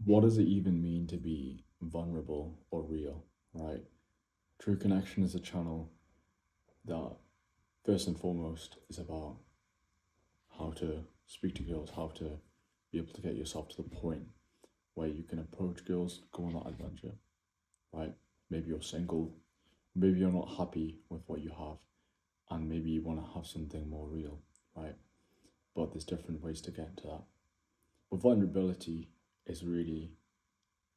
What does it even mean to be vulnerable or real, right? True Connection is a channel that, first and foremost, is about how to speak to girls, how to be able to get yourself to the point where you can approach girls, go on that adventure, right? Maybe you're single, maybe you're not happy with what you have, and maybe you want to have something more real, right? But there's different ways to get into that. But vulnerability is really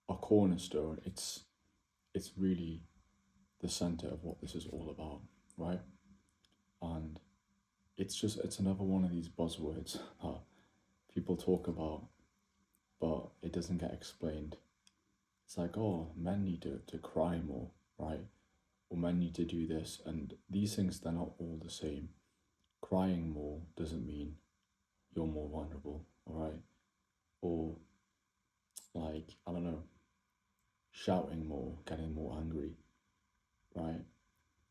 a cornerstone. It's really the center of what this is all about, right? And it's another one of these buzzwords that people talk about, but it doesn't get explained. It's like, oh, men need to cry more, right? Or men need to do this, and these things, they're not all the same. Crying more doesn't mean you're more vulnerable, all right? Or like, I don't know, shouting more, getting more angry, right?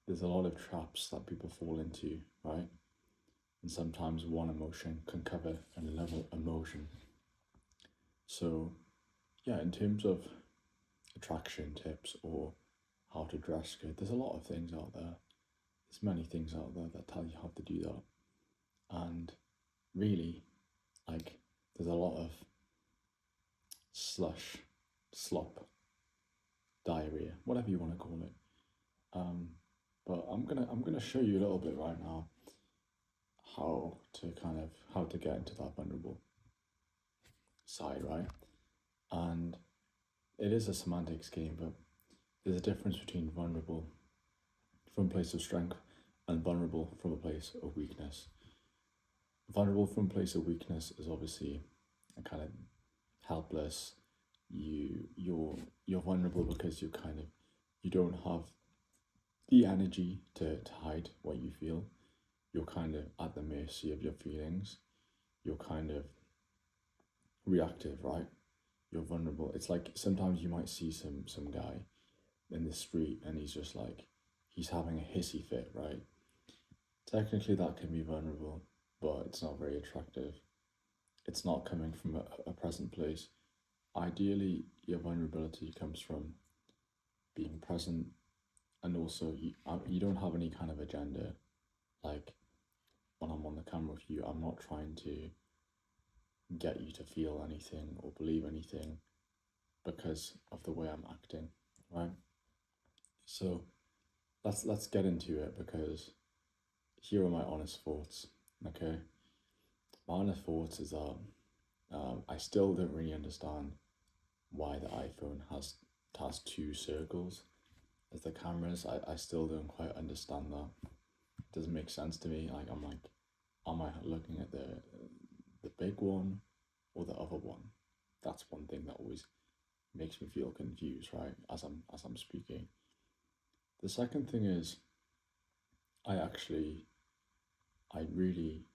There's a lot of traps that people fall into, right? And sometimes one emotion can cover another emotion. So, yeah, in terms of attraction tips or how to dress good, there's a lot of things out there. There's many things out there that tell you how to do that. And really, like, there's a lot of slush, slop, diarrhea, whatever you want to call it. Um, but I'm gonna show you a little bit right now how to get into that vulnerable side, right? And it is a semantics game, but there's a difference between vulnerable from a place of strength and vulnerable from a place of weakness. Vulnerable from a place of weakness is obviously a kind of helpless. You're vulnerable because you don't have the energy to hide what you feel. You're kind of at the mercy of your feelings. You're kind of reactive, right? You're vulnerable. It's like sometimes you might see some guy in the street and he's just like he's having a hissy fit, right? Technically that can be vulnerable, but it's not very attractive. It's not coming from a present place. Ideally, your vulnerability comes from being present, and also you don't have any kind of agenda. Like when I'm on the camera with you, I'm not trying to get you to feel anything or believe anything because of the way I'm acting, right? So let's get into it because here are my honest thoughts. Okay, my honest thoughts is that I still don't really understand why the iPhone has two circles as the cameras. I still don't quite understand that. It doesn't make sense to me. Like I'm like, am I looking at the big one or the other one? That's one thing that always makes me feel confused, right? As I'm speaking. The second thing is I actually I really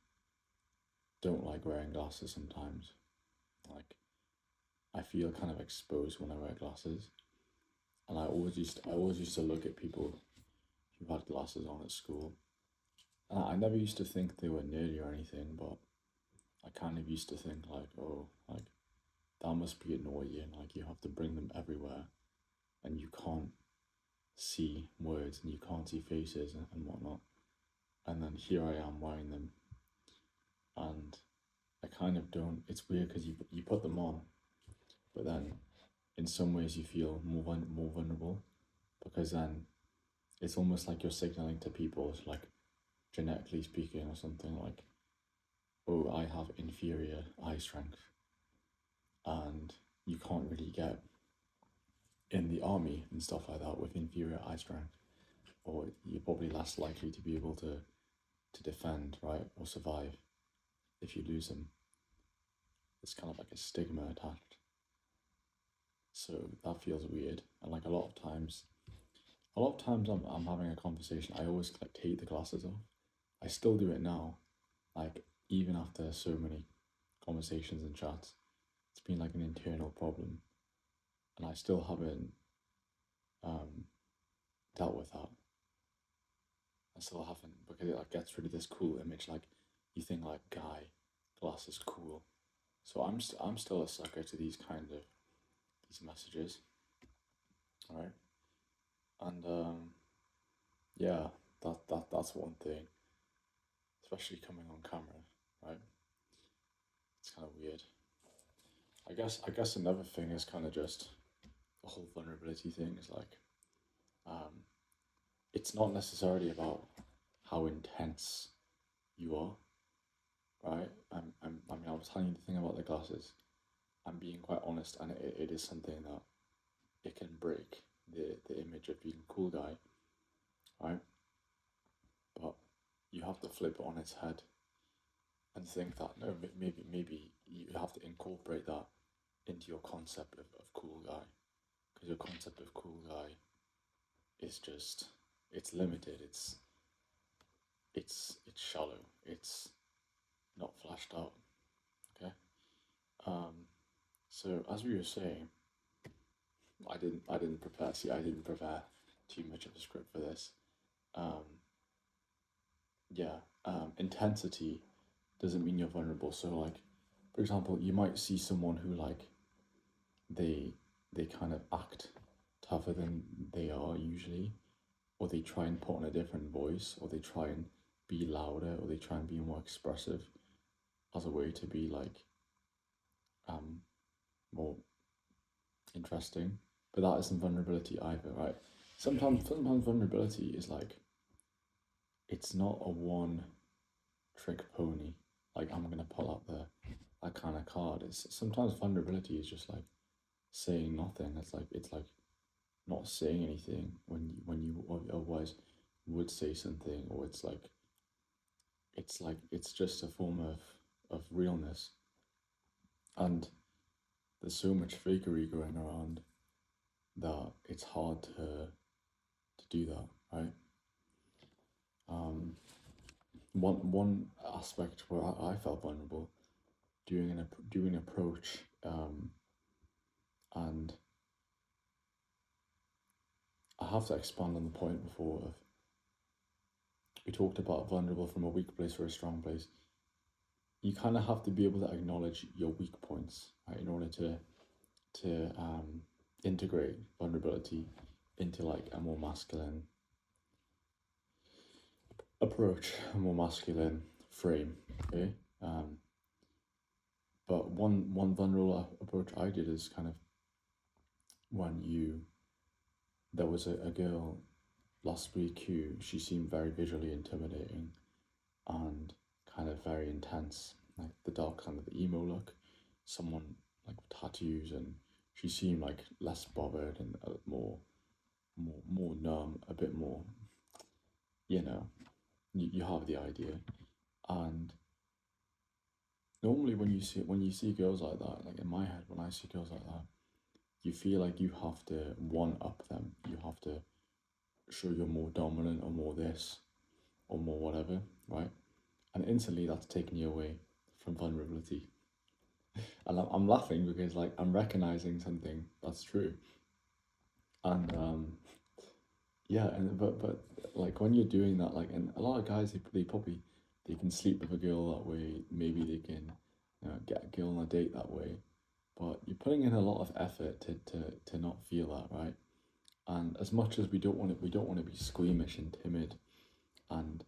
don't like wearing glasses sometimes. Like I feel kind of exposed when I wear glasses. And I always used to look at people who had glasses on at school. And I never used to think they were nerdy or anything, but I kind of used to think like, oh, like that must be annoying. Like you have to bring them everywhere and you can't see words and you can't see faces and whatnot. And then here I am wearing them and I kind of don't. It's weird because you put them on, but then in some ways you feel more vulnerable because then it's almost like you're signaling to people, like genetically speaking or something like, oh, I have inferior eye strength, and you can't really get in the army and stuff like that with inferior eye strength, or you're probably less likely to be able to defend, right, or survive if you lose them. It's kind of like a stigma attached. So that feels weird. And like a lot of times I'm having a conversation, I always like take the glasses off. I still do it now. Like even after so many conversations and chats, it's been like an internal problem. And I still haven't um, dealt with that. I still haven't because it like gets rid of this cool image. Like you think like guy, glasses cool. So I'm still a sucker to these kind of these messages, right? And yeah, that's one thing, especially coming on camera, right? It's kind of weird. I guess another thing is kind of just the whole vulnerability thing is like, um, it's not necessarily about how intense you are, right? I mean, I was telling you the thing about the glasses. I'm being quite honest, and it is something that it can break the image of being a cool guy, right? But you have to flip it on its head and think that no, maybe you have to incorporate that into your concept of cool guy, because your concept of cool guy is just, it's limited, it's shallow, it's not flashed out. Okay. Um, so as we were saying, I didn't prepare. See, I didn't prepare too much of a script for this. Um, yeah. Intensity doesn't mean you're vulnerable. So like, for example, you might see someone who like they they kind of act tougher than they are usually, or they try and put on a different voice, or they try and be louder, or they try and be more expressive as a way to be like um more interesting. But that isn't vulnerability either, right? Sometimes vulnerability is like, it's not a one trick pony. Like I'm gonna pull out the that kind of card. It's sometimes vulnerability is just like saying nothing. It's like not saying anything when you otherwise would say something, or it's just a form of realness. And there's so much fakery going around that it's hard to do that, right? Um, one aspect where I felt vulnerable doing an approach, and I have to expand on the point before of, we talked about vulnerable from a weak place or a strong place. You kind of have to be able to acknowledge your weak points, right, in order to integrate vulnerability into like a more masculine approach, a more masculine frame. Okay. But one vulnerable approach I did is kind of when you there was a girl last week who, she seemed very visually intimidating and kind of very intense, like the dark kind of the emo look, someone like with tattoos, and she seemed like less bothered and more numb, a bit more, you know, you have the idea. And normally when you see girls like that, like in my head, when I see girls like that, you feel like you have to one up them. You have to show you're more dominant or more this or more whatever, right? And instantly that's taking you away from vulnerability. And I'm laughing because like I'm recognizing something that's true. And yeah, and but like when you're doing that, like, and a lot of guys, they probably, they can sleep with a girl that way. Maybe they can, get a girl on a date that way. But you're putting in a lot of effort to not feel that, right? And as much as we don't want to be squeamish and timid and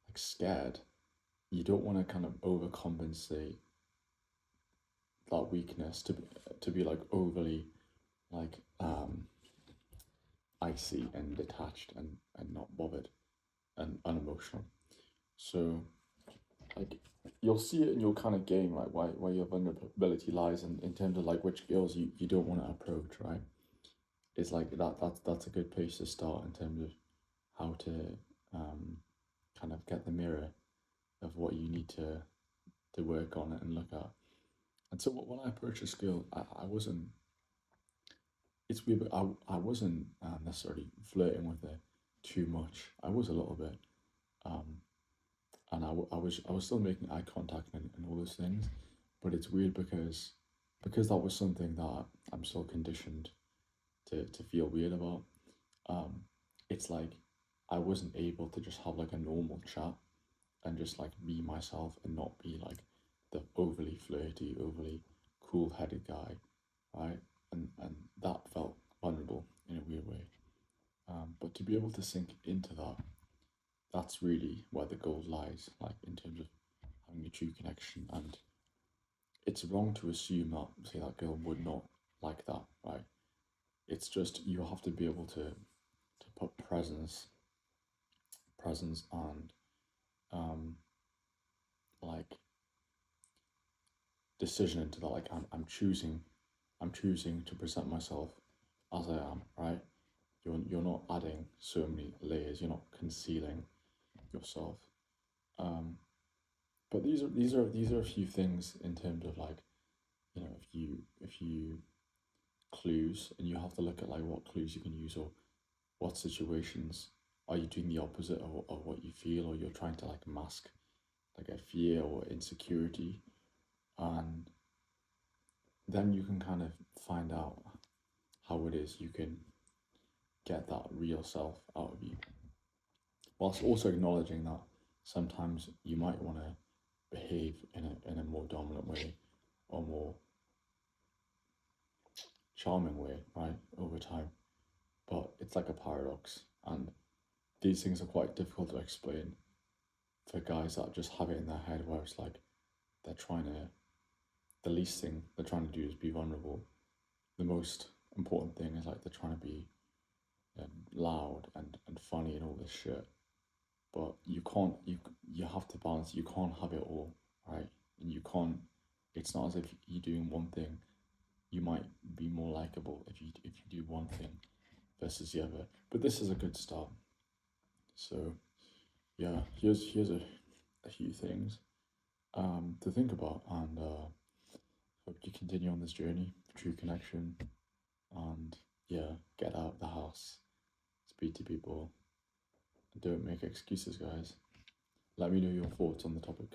like scared. You don't want to kind of overcompensate that weakness to be like overly like icy and detached and not bothered and unemotional. So like you'll see it in your kind of game, like why your vulnerability lies in terms of like which girls you don't want to approach, right? It's like that's a good place to start in terms of how to um, kind of get the mirror of what you need to work on and look at. And so when I approached this girl, I wasn't. It's weird, but I wasn't necessarily flirting with her too much. I was a little bit, um, and I was still making eye contact and all those things. But it's weird because that was something that I'm still conditioned to feel weird about. Um, it's like I wasn't able to just have like a normal chat and just like be myself and not be like the overly flirty, overly cool headed guy, right? And be able to sink into that, that's really where the gold lies, like in terms of having a true connection. And it's wrong to assume that, say, that girl would not like that, right? It's just you have to be able to put presence and um like decision into that. Like I'm choosing to present myself as I am, right? You're not adding so many layers. You're not concealing yourself. Um, but these are a few things in terms of like, if you clues, and you have to look at like what clues you can use, or what situations are you doing the opposite of what you feel, or you're trying to like mask like a fear or insecurity, and then you can kind of find out how it is you can get that real self out of you, whilst also acknowledging that sometimes you might want to behave in a more dominant way, or more charming way, right, over time. But it's like a paradox, and these things are quite difficult to explain for guys that just have it in their head where it's like they're trying to, the least thing they're trying to do is be vulnerable. The most important thing is like they're trying to be loud and funny and all this shit. But you have to balance. You can't have it all, right? And you can't. It's not as if you're doing one thing. You might be more likable if you do one thing versus the other. But this is a good start. So yeah, here's a few things to think about, and hope you continue on this journey of true connection, and yeah, get out of the house, speak to people, don't make excuses, guys. Let me know your thoughts on the topic.